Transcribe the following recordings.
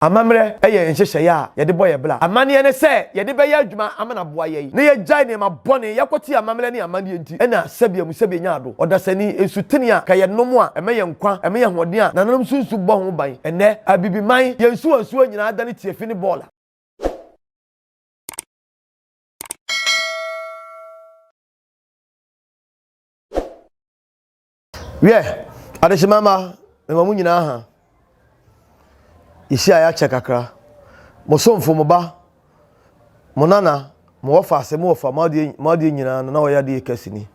Amammerɛ ɛyɛ nhyehyɛ ya yɛde bɔ yɛ bla amane ne sɛ yɛde bɛyɛ adwuma amana boa yɛ ne yɛ gyae ne ma bɔne yakɔte amammerɛ ne amane nti ɛna sɛbia mu sɛbia nyaado ɔdasani esutene a ka yɛ nom a ɛmɛ yɛ nkwa ɛmɛ yɛ hoɔden a nanam sunsu bɔ ho ban ɛnɛ abibiman yɛnsu wansuo nyinaa da ne tiefi ne bɔɔla wie adehimama me mamu nyinaa ha isi aya chekakra mo somfo mo ba mo nana mo wofa ase mo wofa made nyina na wo ya de Kesse ni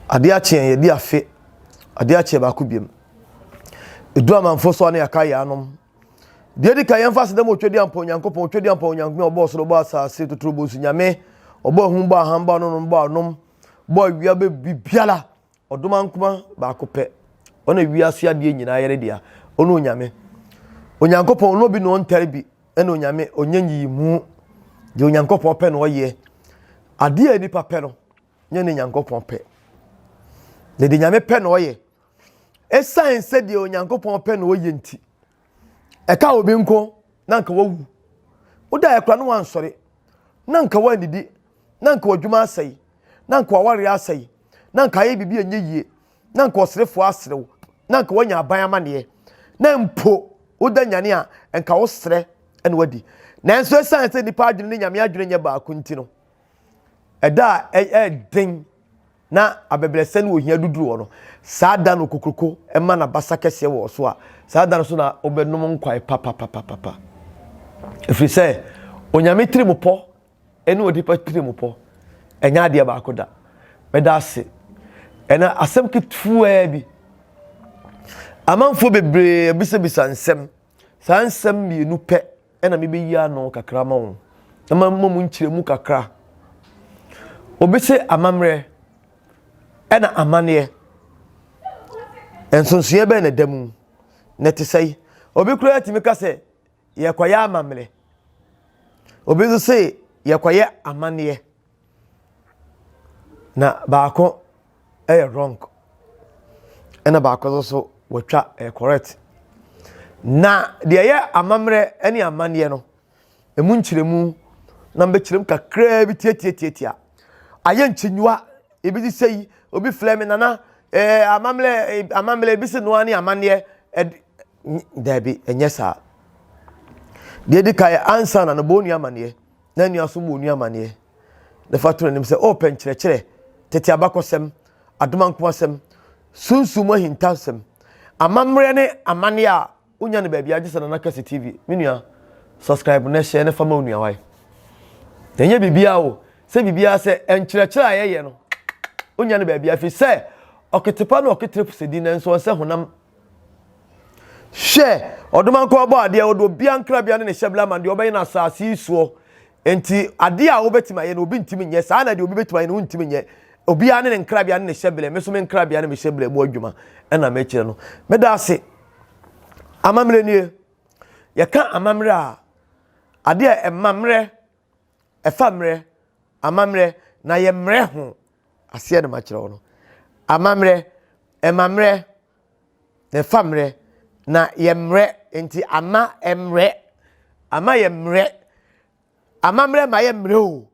ade a chen ye di afe ade a che ba ko biem edu amanfo so na yaka ya anom de di kan yemfa se dem otwedi ampa Nyankopon otwedi ampa Nyankopon obo so bo asase totrobo su nyame obo hu ba hamba no no ba anom bo awia be bibiala odoma nkoma ba ko pe ona wia so ade nyina yere dia ono nyame Onyankopon no bi no ntare bi ena onyame onyanyi mu de Onyankopon pe no ye ade a nipa pe no nye ne Nyankopon pe de nyame pe no ye science de Onyankopon pe no ye nti e ka obi nko na nka wawu oda ekra no wansore na nka wanidi na nka wadwuma asai na nka waware asai na nka ye bibi enye yie na nka osrefo asrew na nka wanya aban amane na mpo oda nyane a enka wo sre ene wadi nanso science nipa adwene ne nyame adwene nya ba akunti no eda den na abebrese no ohia duduru wo no saa da no kokroko ema na basa Kesse wo so a saa da no so na obenom nkwai papa efri se onyame trimupo ene odipa trimupo enya de ba akoda meda ase ena asem kitu bi amanfo bebre bisa nsem saa nsem mienu pe ena me beyi ano kakra ma wo na mamu nkyiremu kakra obese amammerɛ ena amane ensonsuye be na damu na tesai obi kura atimi ka se yekoya amammerɛ obi zo se yekoya amane na baako wrong ena baako so watwa correct na de ye amammerɛ ene amane no emu nkyiremu na mbekirem kakra bi tietia aye nkyinwa ebi di sei obi flame nana amammerɛ bi se no ani amane dabi enyesa de di kai answer na no bonu amane na ni aso bonu amane de fatoro nim se o penkyerɛkyerɛ tete abakosem adomankoasem sunsumo hintasem amammerɛ ne amane a unya ne baabi agye sana na Kesse TV menua subscribe na share na fama onua wai denye bibia o se bibia se enkyerɛkyerɛ ayeye no unya ne baabi afi se oketepa na oketrep sedi na nso se honam hwe odomanko obo ade a odo bia nkrabia ne hyebla mande obayi na asase isuo enti ade a obetima ye na obi ntimi nye saa na de obi betima ye na untimi nye obi ane ne nkrabia ne hyebla me so me nkrabia ne me hyebla mu adwuma ena me kire no me da ase amammerɛ nie yɛka amammerɛ a ade a emammerɛ efammerɛ amammerɛ na yɛmmerɛ ho ase na makire wo no amammerɛ emammerɛ na efammerɛ na yɛmmerɛ enti ama emmerɛ ama yɛmmerɛ amammerɛ ma yɛmmerɛ o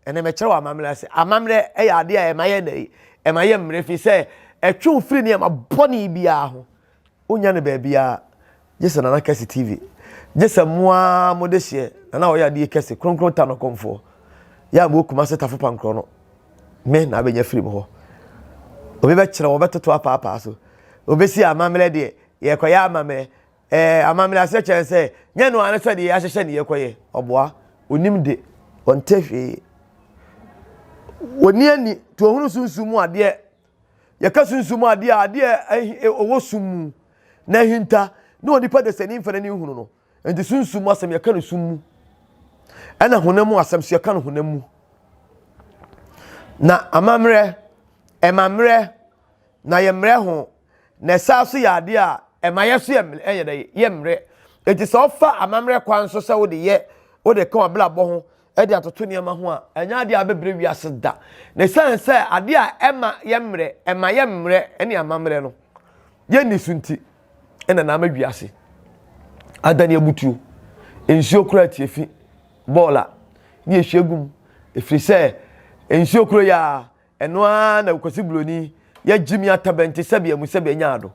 ene me kire wo amammerɛ ase amammerɛ ɛyɛ ade a ema yɛ na ema yɛmmerɛ fi sɛ etwe ofiri ne ma bɔne bia ho onya ne baabia Jesa na Kesse TV. Jesa mwa modeshie na wo ya de Kesse kronkron tano komfo. Ya mo kuma se tafo pankro no. Me na abenya firi mo ho. Obi be kire wo betoto apa so. Obi si amammerɛ de ye koya amammerɛ. Amammerɛ ase kire se nya no ane se de ya hyehye ne ye koye. Oboa onim de ontehwe. Oni ani to ohunu sunsumu ade ye ka sunsumu ade owo sumu na hinta no onipa de sani mfana ni hunu no enti sunsum asem yeka no summu ana honamu asem so yeka no honamu na amammerɛ emammerɛ na yemmerɛ ho na saso yade a emaye so yemmerɛ enti so fa amammerɛ kwan so se wo de ye wo de ka wabla bɔ ho e de atoto ne ma ho a enya ade a bebre wiase da na sense ade a ema yemmerɛ ene amammerɛ no ye ni sunti ena na amawiase adani abutuo ensuo kura tiefi bola ni ehwegum efrise ensuo kura ya enoa na kwasi bloni ya jimi atabenti sebe mu sebe nyaado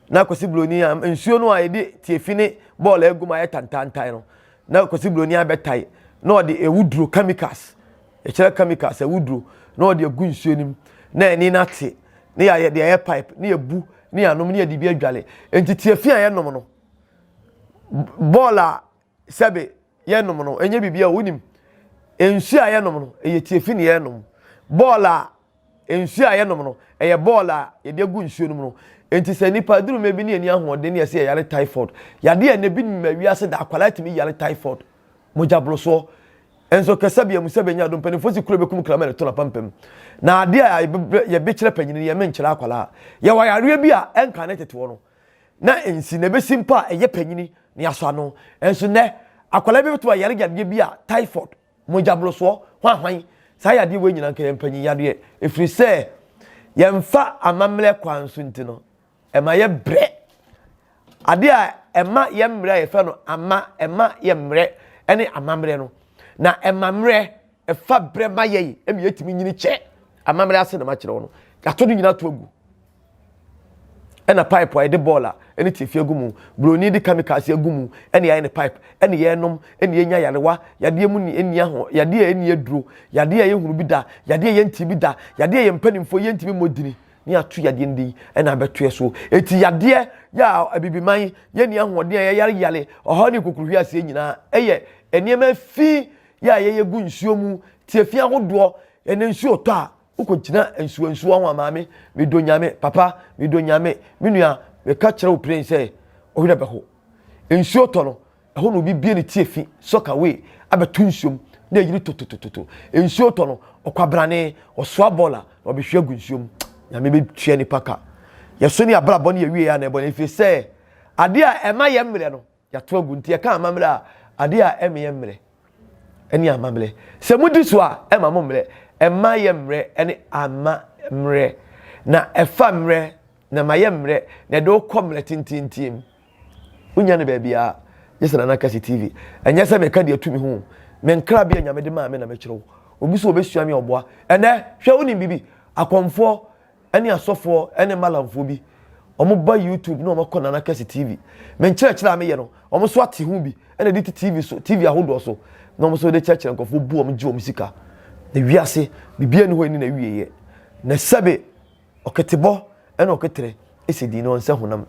na kwasi bloni ensuo no ayede tiefi ne bola egum aye tantantan no na kwasi bloni abetai na ode ewuduro chemicals ekere chemicals ewuduro na ode egu nsuo nim na eni nate ne ya de aye pipe ne ebu ne anom ne ya dibi adwale enti tiefi aye nom no bola sebe ye nom no enye bibia wonim ensu aye nom no eye tiefi ne ye nom bola ensu aye nom no eye bola ye de gu nsuo nom no enti se nipa duru mebi ne ani ahode ne yese yare typhoid yade ya ne bi mawiase da akwala timi yare typhoid mojablo so enso Kesse bia musebe nya do panifo si kuro bekum kramele to na pampem na ade a ye be kire panyini ye menkyere akwala ye wa yare bi a enka ne tete wo no na ensi ne be simpa eye panyini ne aso ano enso ne akwala bi to yare gade bi a typhoid mojablo so hwan sa yade we nyina nka ye panyi yade efiri se ye mfa amamle kwanso ntino ema ye bre ade a ema ye mre ye fe no ema ye mre ene amamre no na emamre efa bre maye emi yetimi nyini che amamre ase na ma kire wono gato do nyina to agu ena pipe wa de bola ene tifi agu mu broni de chemicals agu mu ene ya ne pipe ene ye nom ene ye nya yarewa yade mu ni eni aho yade eni aduro yade ye hunu bi da yade ye nti bi da yade ye mpanimfo ye nti bi modini ni atu yade ndi ena beto so eti yade ya abibiman ye ni ahode ye yare oho ni kokuruhwi ase nyina eye eniema fi ya ye gu nsuo mu tiefi ahodo ene nsuo to a ukogina nsuo ho amaame me do nyame papa me do nyame menua me ka kire o prince ohira beho nsuo to no eho no bibie ne tiefi soka we abeto nsuo na yiri totototo nsuo to no okwabrane osoa bola obehwe gu nsuo mu nyame be tue ni paka yeso ni abrabọ ne yewie ya na ebo ne fi se ade a ema ye mre no ya to agu ntie ka amamre a ade a ema ye mre eni amamre se mudi so a ema mo mre ema ye mre eni amamre na efa mre na ma ye mre na de okomre tintintim unya ne ba bia yesana na Kesse TV enya se me ka de atumi hu me nkra bia nyame de ma me na me kire wo obi so obesua me oboa ene hwe unim bibi akomfo eni asofo eni malamfo bi omo ba YouTube na omo kọ na Kesse TV me nkire am ye no omo so ate hu bi eni de TV so TV ahodo so na omo so de kire nkofo bu omo ji omo sika na wiase bibia ni ho ni na wieye na sabe oketebo eni oketere esedi no nse honam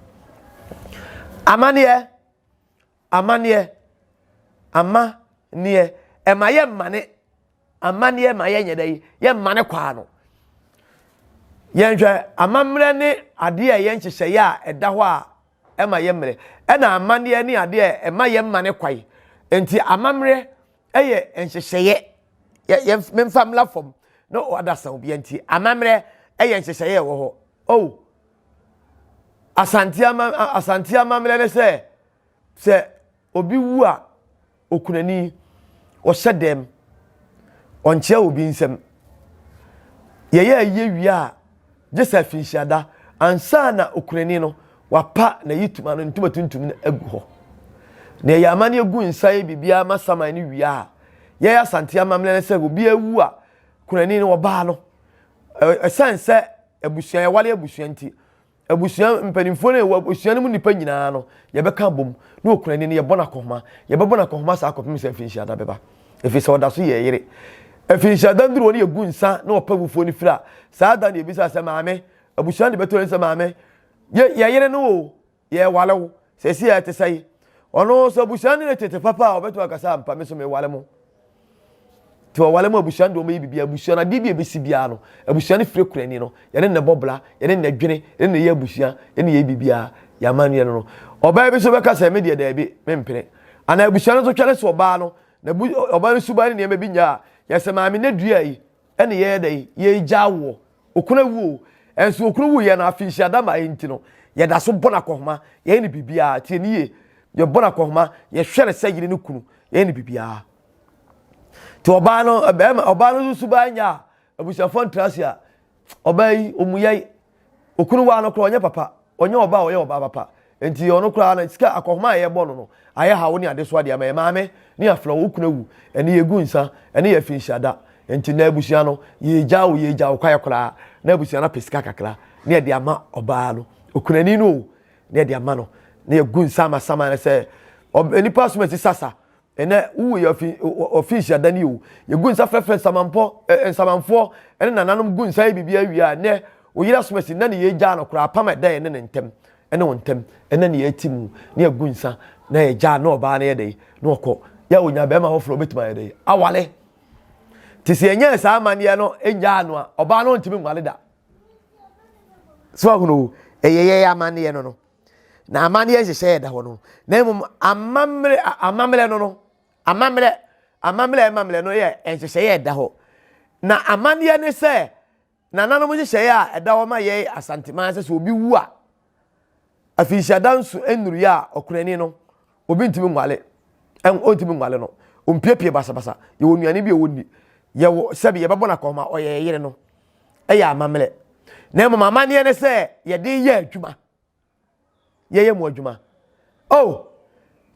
amane emaye mane amane ma ye nyedai ye mane kwa no yenhwe amamre ne ade a ye nhyehye ya eda ho a ema ye mre ena amane ne ade a ema ye mane kwai enti amamre eye nhyehye ye memfam la fom no odasa obi enti amamre eye nhyehye wo ho oh asanti amamre ne se obi wu a okunani o sedem onche obi nsem ye wi a Joseph Nshada ansa na okunani no wapa na yituma no ntuma tuntum na agu ho na ye amane agu nsae bibia masaman ni wi a ye asante amamle ne se obi awu a kunani no oba no esanse abusuan ye wale abusuan nti abusuan mpanimfo ne abusuan mu nipa nyina no ye beka bom na okunani ne ye bona kohoma ye be bona kohoma sa akopim se Nshada beba efise oda so ye yire Nshada nduru ne egu nsa na opagufo ni fira saa da ne ebisa se maame abusuan de beto nsa maame ye yire no ye walewo se si ya te sai ono so abusuan ne tete papa obeto akasa ampa me so me wale mo to wale mo abusuan de o me bibia abusuan ade bia besi bia no abusuan ne fire kurani no ye ne bobla ye ne dwene ye ne ye abusuan ye ne ye bibia ya manu no oba bi so be kasa me de da bi mempere ana abusuan so twale so oba no na oba ne suba ne me bi nya ya se maame ne dua yi ene ye dai ye jawo okuna wu enso okuna wu ye na afi Nshada ma enti no ye da so bona kohoma ye ne bibia tie ni ye ye bona kohoma ye hwere sayire ne kunu ye ne bibia to oba no suba nya abusuafo ntrasia oba yi omuyai okunu wa no kro onye papa onye oba papa enti ono kura na sika akohoma ye bɔ no aye ha wo ne ade so ade ama maame ne aflo wo kuna wu ene ye gu nsa ene ye fi nhyada enti na abusua no ye gyawo kwaye kura na abusua na pesika kakra ne de ama oba no okunani no ne de ama no ne ye gu nsa sama na se enipa so meti sasa ene wu ye ofi nhyada ne wu ye gu nsa frefre samanfo ene nananom gu nsa bibia wi ne oyira so meti na ne ye gya no kura pam da ye ne ntem ene wontem ene ne ye timu ne ye gu nsa na ye gya no oba na ye de no okọ ya onya be ma ho fro betuma ye de awale tisi enye sa amane no enya no a oba no ntimi nwale da so ahunu eyeye amane no na amane hyehyɛ da ho no na emum amamre no amamre no ye hyehyɛ da ho na amane ne se na nanom hyehyɛ a da ho ma ye asantema se so obi wu a afi hyadansu enuru ya okunani no obi ntimi nwale ontimi nwale no ompiepie basabasa ye wonuane bi e wonni ye wo sebi ye bebo na koma oye yire no eya amamle na emum amane ne se ye de ye adwuma ye mu adwuma oh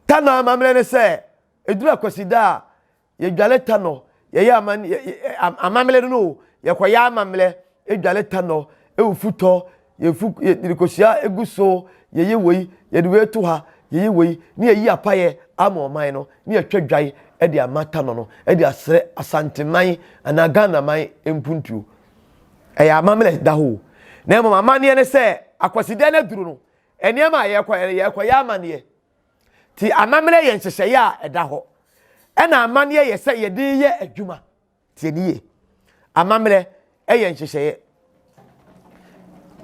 tano amamle ne se edura kwasida ye dwale tano ye amamle no ye kwaya amamle edwale tano ewufuto ye dirikosia eguso ye wei ye de wetu ha ye wei ne yi apaye ama oman no ne atwadwai e de amata no e de asre asanteman ana Ghana man empuntuo e ya amamle da ho na emom amane ne se akwaside na duru no eniema ye kwa ya amane ti amamle ye nhyehyɛ ya e da ho e na amane ye se ye de ye adwuma ti eniye amamle e ye nhyehyɛ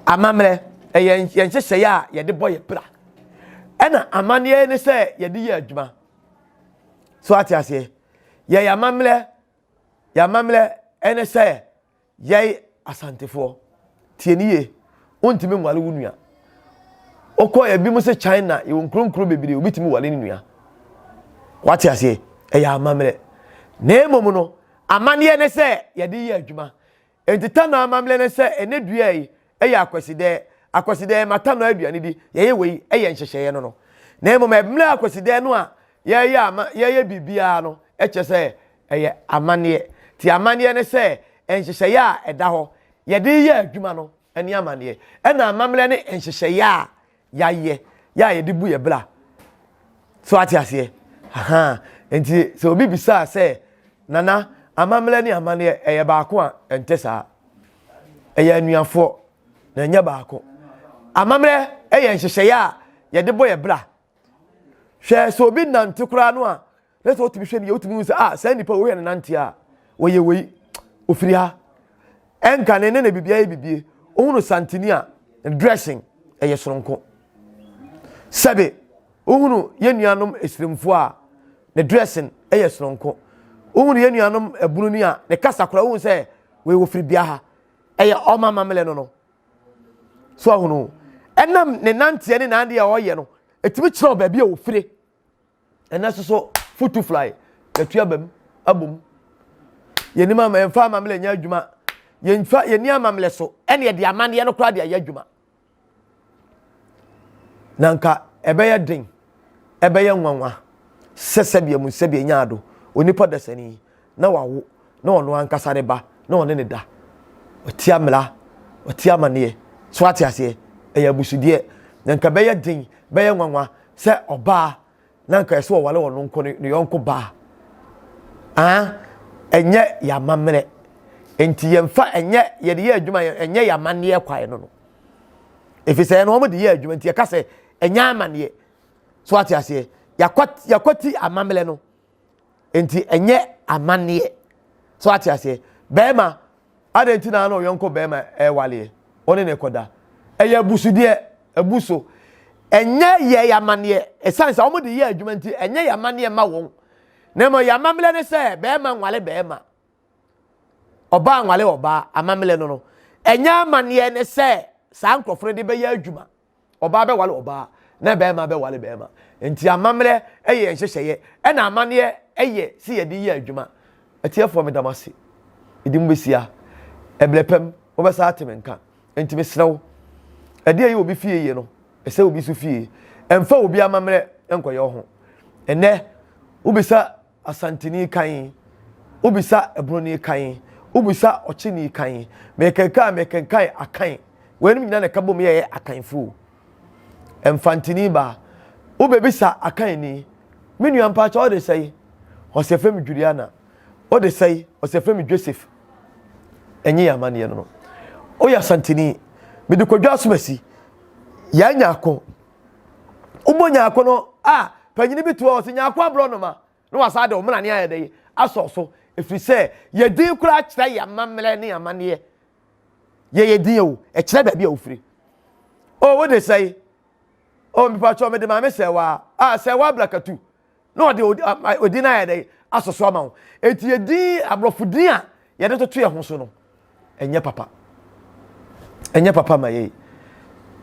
amamle e ye nhyehyɛ ya ye de boye bra e na amane ne se ye de ye adwuma so ati ase ye amamle ene se ye asantefo ti eniye ontimi nwale wunua okọ ya bi mo se China ye kronkron bebiri obitimi wale ni nua wati ase ya amamle na emom no amane ne se ye de ye adwuma entita na amamle ne se ene dua yi ya akwaside mata no aduane di ye wei ye nhyehyɛ no na emom emle akwaside no a ye bibia no eche se ye amane ti amane ne se nhyehyɛ ya eda ho ye de ye adwuma no eni amane na amamle ne nhyehyɛ ya ye de bu ye bla so ati ase aha enti so obi bisa se nana amamle ne amane ye baako a entesa ye anuafo na nya baako amamle ye nhyehyɛ ye de bo ye bla hwe so obi nante kura no a let's what be hwe ne ye otumi say say nipa wo ye nante a wo ye wei ofiri ha enka ne na bibie ohunu santini a dressing ye soronko sabe ohunu ye nuanom esrimfo a ne dressing ye soronko ohunu ye nuanom ebunu ni a ne kasa kura ohunu say we ofiri bia ha ye omamamle no so ohunu enam ne nante ne nande a oye no etimi kire ba bia ofire ena so foot fly etua bam abom ye ni mama emfa amamle nya adwuma ye ni amamle so ene ye de amane no kura de ya adwuma nanka ebeye den ebeye nwanwa sesebia mu sebia nyaado onipa dasani na wawo na ono ankasa de ba na one ne da oti amla oti amane so ati ase eya busudie nanka beye den beye nwanwa se oba nanka eso wale wono nko ne yonko ba enye ya mamre enti yemfa enye ye de ye adwuma enye ya mane kwae no efise no mo de ye adwuma enti ye kase enya amane so ati ase yakwati amamle no enti enye amane so ati ase bema adenti na no yonko bema wale one ne koda eya busudie abuso enye ye yamane esanse omo de ye adwuma enti enye yamane ma won na mo yamamle ne se bema nwale bema oba nwale oba amamle no enye amane ne se sa nkrofo de be ye adwuma oba be wale oba na bema be wale bema enti amamle eye nhyehyeye na amane eye si ye de ye adwuma atiefo me damase edim besia eblepem obesa atemenka enti mesrew ade ayi obi fie ye no ese obi su fie emfa obi amamre enkoye ho ene ubisa asantini kan ubisa ebroni kan ubisa ochini kan mekenkan akan wenim nyina na kabom ye akanfu emfantini ba ubebisa akan ni menu ampa cha o de sei o se femi Juliana o de sei o se femi Joseph enye amane no o ya santini me de kodwa asomasi ya nyako ubonya akono panyini bitu o se nyako abro no ma no wasa de o mena ne ayede asoso efiri se ye din kura kira ya mamle ne amane ye din o e kira ba bia ofiri o wo de sei o mi pa cho me de ma me se wa se wa blakatu no de odina ayede asoso ama wo eti ye din abrofudin a ye de toto ye ho so no enye papa ma ye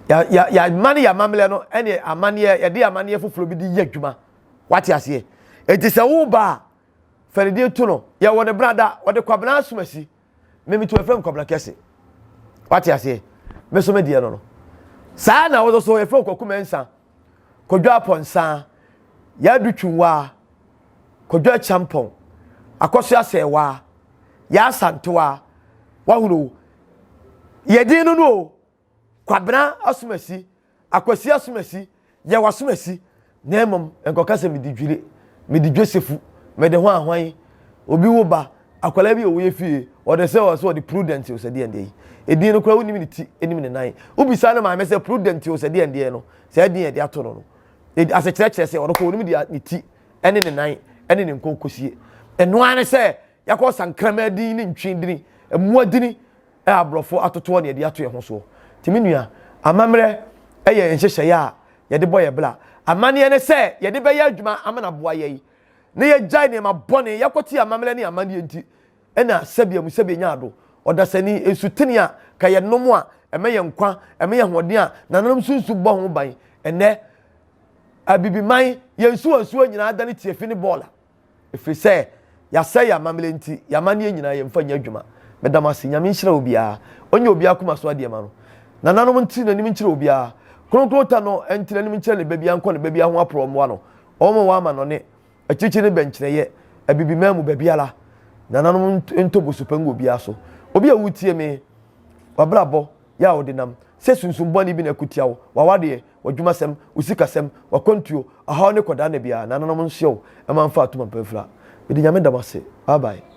ya mani ya mamle no ene amane ye de amane foforo bi di ye adwuma wati ase enti se wo ba feridi tu no ya wo de brada wo de kwabna asomasi memi to efrem kwabna Kesse wati ase me so me die no saa na wo so efrem kwakuma nsa kodwa ponsa ya dutwuwa kodwa champon akoso asewa ya santoa wahuro yedin no kwabna asomasi akwasi asomasi ye wasomasi na emom enkokase me di Joseph me de ho ahwan obi wo ba akwala bi owo ye fie o de se o so the prudent o se de ende edin no kura woni mi ti enim ne nan obi sa na ma me se prudent o se de ende no se edin e de ato no ase kire se o ko woni mi di ne ti ene ne nan ene ne nkonkosie eno ane se yakọ sankrama din ne ntwindini emuadini abrofo atoto ne de ato ye ho so timinua amamre eye nhyehyeye a ye de boye bla amane ne se ye de be ya adwuma amana boa ye ne ye jai ne ma bone yakoti amamre ne amane enti ena sabia musabia nyaado odasani esutini a ka ye nomo a emeye nkwa emeye hoden a nananum sunsu bo ho ban ene abibiman ye nsuwansuwa nyina adane tiefi ne bola efiri se ya say ya amamre enti ya mane nyina ye mfa nya adwuma medamasi nyame nhyira obia onye obia kuma so ade ma no nananum nti nanim nkyira obia kronkron tano enti nanim nkyira le babia nko ne babia ho apromo no omo wa ma no ne achichi ne benkyereye abibiman mu babia la nananum ntobusu pango obia so obia wutie me wabrabo ya odinam se sunsun ni bi na kutia wo wawade wadwumasem usikasem wakontuo aha ne koda na bia nananum nhyew e manfa atuma pafra bidi nyame damase bye bye.